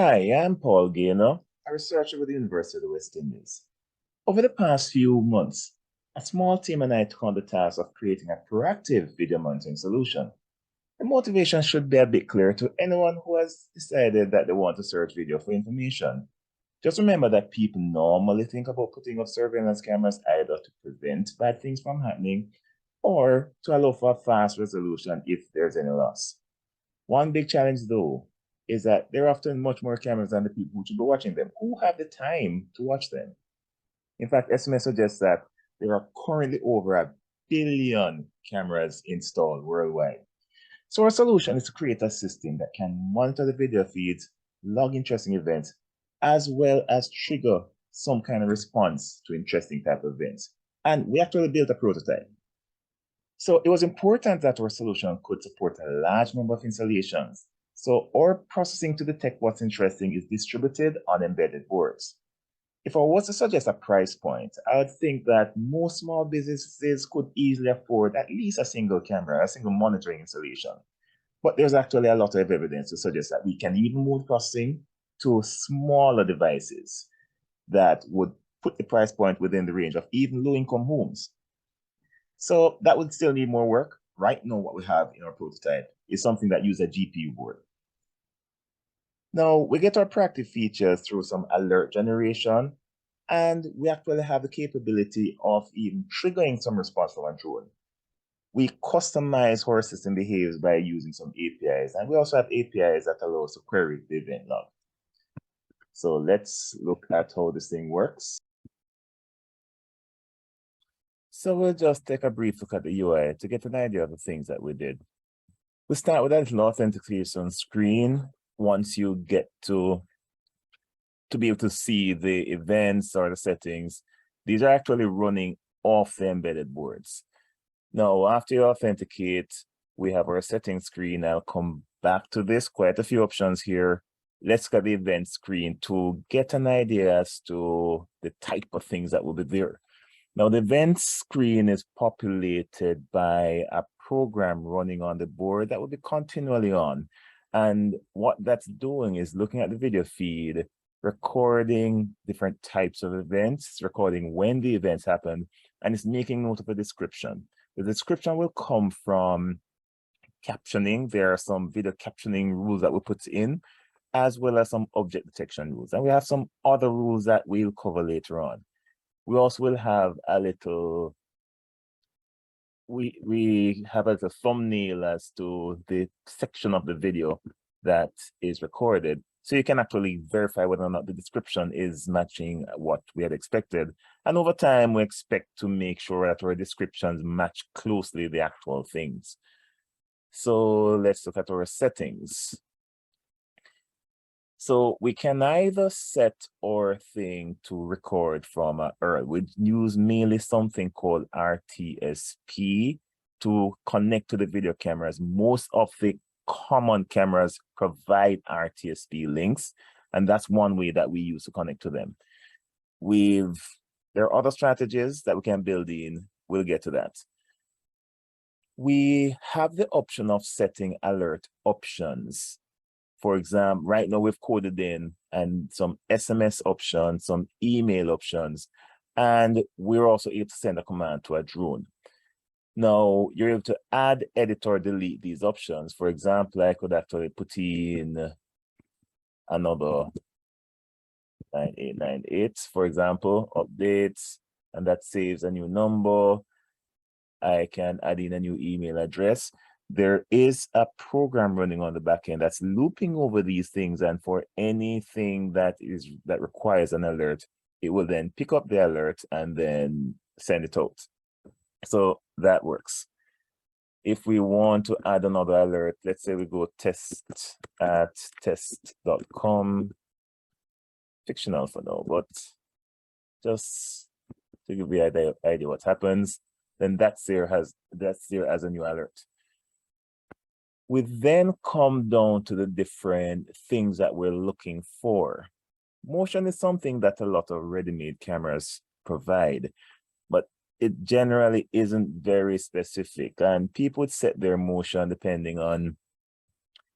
Hi, I'm Paul Gaynor, a researcher with the University of the West Indies. Over the past few months, a small team and I took on the task of creating a proactive video monitoring solution. The motivation should be a bit clear to anyone who has decided that they want to search video for information. Just remember that people normally think about putting up surveillance cameras either to prevent bad things from happening or to allow for a fast resolution if there's any loss. One big challenge, though, is that there are often much more cameras than the people who should be watching them. Who have the time to watch them? In fact, estimates suggest that there are currently over 1 billion cameras installed worldwide. So our solution is to create a system that can monitor the video feeds, log interesting events, as well as trigger some kind of response to interesting type of events. And we actually built a prototype. So it was important that our solution could support a large number of installations. So our processing to detect what's interesting is distributed on embedded boards. If I was to suggest a price point, I would think that most small businesses could easily afford at least a single camera, a single monitoring installation. But there's actually a lot of evidence to suggest that we can even move processing to smaller devices that would put the price point within the range of even low-income homes. So that would still need more work. Right now, what we have in our prototype is something that uses a GPU board. Now, we get our proactive features through some alert generation, and we actually have the capability of even triggering some response from a drone. We customize how our system behaves by using some APIs, and we also have APIs that allow us to query the event log. So let's look at how this thing works. So we'll just take a brief look at the UI to get an idea of the things that we did. We start with a little authentication screen. Once you get to be able to see the events or the settings, these are actually running off the embedded boards. Now, after you authenticate, we have our settings screen. I'll come back to this, quite a few options here. Let's get the event screen to get an idea as to the type of things that will be there. Now, the event screen is populated by a program running on the board that will be continually on. And what that's doing is looking at the video feed, recording different types of events, recording when the events happen, and it's making note of a description. The description will come from captioning. There are some video captioning rules that we put in, as well as some object detection rules. And we have some other rules that we'll cover later on. We also will have a little, we have a little thumbnail as to the section of the video that is recorded. So you can actually verify whether or not the description is matching what we had expected. And over time, we expect to make sure that our descriptions match closely the actual things. So let's look at our settings. So we can either set our thing to record from URL. We use mainly something called RTSP to connect to the video cameras. Most of the common cameras provide RTSP links, and that's one way that we use to connect to them. There are other strategies that we can build in. We'll get to that. We have the option of setting alert options. For example, right now we've coded in and some SMS options, some email options, and we're also able to send a command to a drone. Now, you're able to add, edit, or delete these options. For example, I could actually put in another 9898, for example, updates, and that saves a new number. I can add in a new email address. There is a program running on the back end that's looping over these things, and for anything that requires an alert, it will then pick up the alert and then send it out. So that works. If we want to add another alert, let's say we go test@test.com, fictional for now, but just to give you an idea what happens, then that's there as a new alert. We then come down to the different things that we're looking for. Motion is something that a lot of ready-made cameras provide, but it generally isn't very specific, and people would set their motion depending on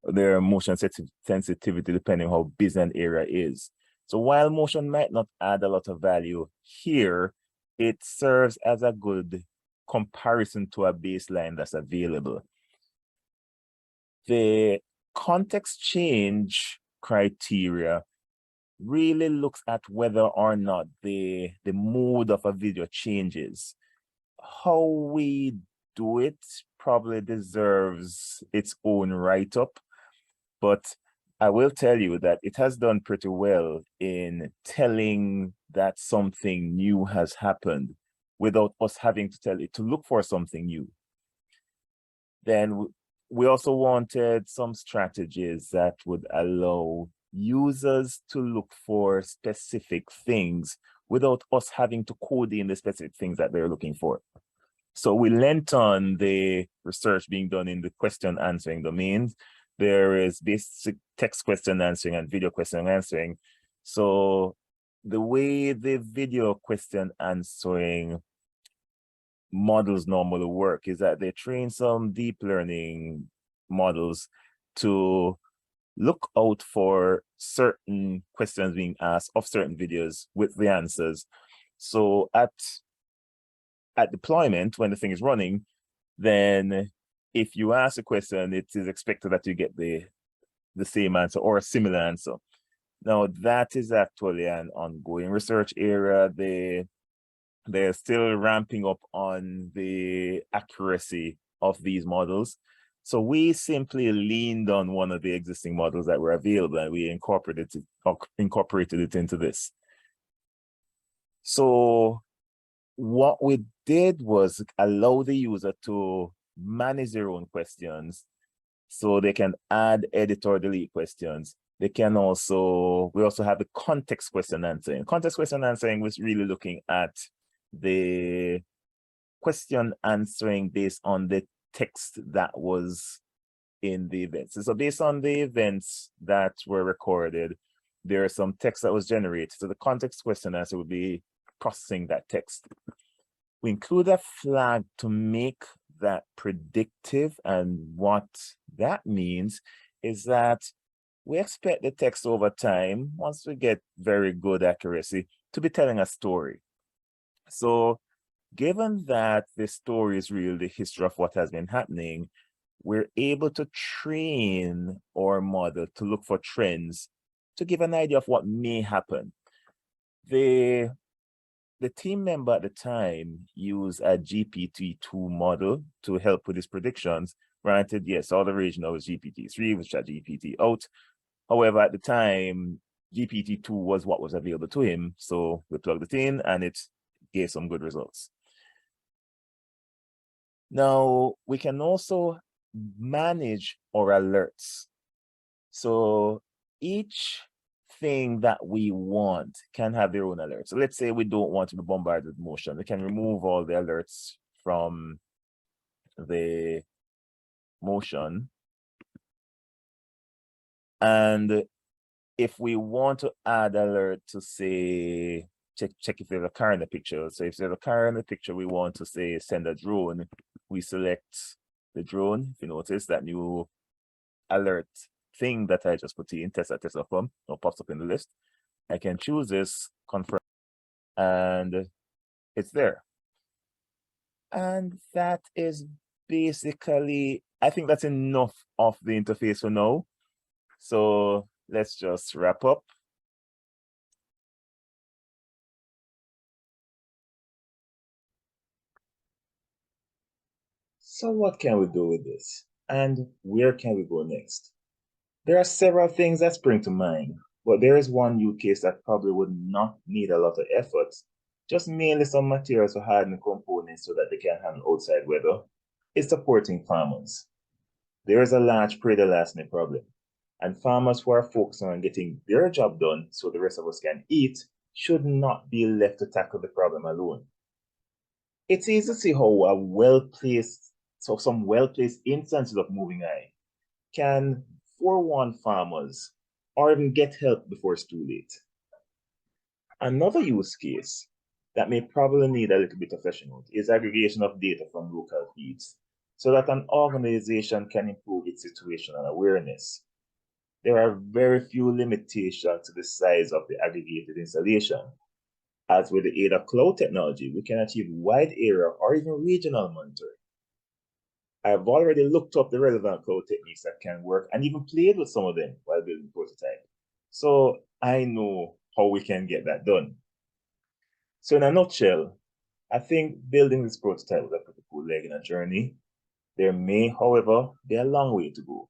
their motion sensitivity depending how busy an area is. So while motion might not add a lot of value here, it serves as a good comparison to a baseline that's available. The context change criteria really looks at whether or not the mood of a video changes. How we do it probably deserves its own write-up, but I will tell you that it has done pretty well in telling that something new has happened without us having to tell it to look for something new. Then we also wanted some strategies that would allow users to look for specific things without us having to code in the specific things that they're looking for. So we lent on the research being done in the question answering domains. There is basic text question answering and video question answering. So the way the video question answering models normally work is that they train some deep learning models to look out for certain questions being asked of certain videos with the answers. So at deployment, when the thing is running, then if you ask a question, it is expected that you get the same answer or a similar answer. Now, that is actually an ongoing research area. They're still ramping up on the accuracy of these models. So we simply leaned on one of the existing models that were available and we incorporated it into this. So what we did was allow the user to manage their own questions. So they can add, edit, or delete questions. They can also, we also have the context question answering. Context question answering was really looking at the question answering based on the text that was in the events. So based on the events that were recorded, there are some text that was generated. So the context question answer would be processing that text. We include a flag to make that predictive, and what that means is that we expect the text over time, once we get very good accuracy, to be telling a story. So given that the story is really the history of what has been happening, we're able to train our model to look for trends to give an idea of what may happen. The team member at the time used a GPT-2 model to help with his predictions. Granted, yes, all the rage now is GPT-3, which are GPT out. However, at the time, GPT-2 was what was available to him. So we plugged it in and it gave some good results. Now, we can also manage our alerts. So each thing that we want can have their own alerts. So let's say we don't want to be bombarded with motion. We can remove all the alerts from the motion. And if we want to add alert to say, check if there's a car in the picture. So if there's a car in the picture, we want to say send a drone. We select the drone. If you notice that new alert thing that I just put in, test.com, or pops up in the list. I can choose this, confirm, and it's there. And that is basically, I think that's enough of the interface for now. So let's just wrap up. So what can we do with this? And where can we go next? There are several things that spring to mind, but there is one use case that probably would not need a lot of effort, just mainly some materials to harden components so that they can handle outside weather. It's supporting farmers. There is a large predator-larceny problem, and farmers who are focused on getting their job done so the rest of us can eat should not be left to tackle the problem alone. It's easy to see how some well-placed instances of moving eye can forewarn farmers or even get help before it's too late. Another use case that may probably need a little bit of fleshing out is aggregation of data from local feeds. so that an organization can improve its situational awareness. There are very few limitations to the size of the aggregated installation. As with the aid of cloud technology, we can achieve wide area or even regional monitoring. I've already looked up the relevant cloud techniques that can work and even played with some of them while building prototype. So I know how we can get that done. So in a nutshell, I think building this prototype was a pretty cool leg in a journey. There may, however, be a long way to go.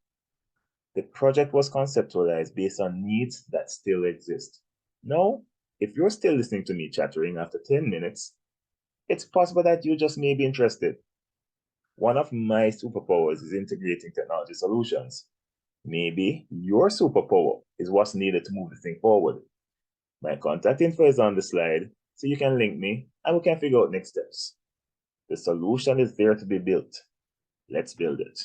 The project was conceptualized based on needs that still exist. Now, if you're still listening to me chattering after 10 minutes, it's possible that you just may be interested. One of my superpowers is integrating technology solutions. Maybe your superpower is what's needed to move the thing forward. My contact info is on the slide, so you can link me and we can figure out next steps. The solution is there to be built. Let's build it.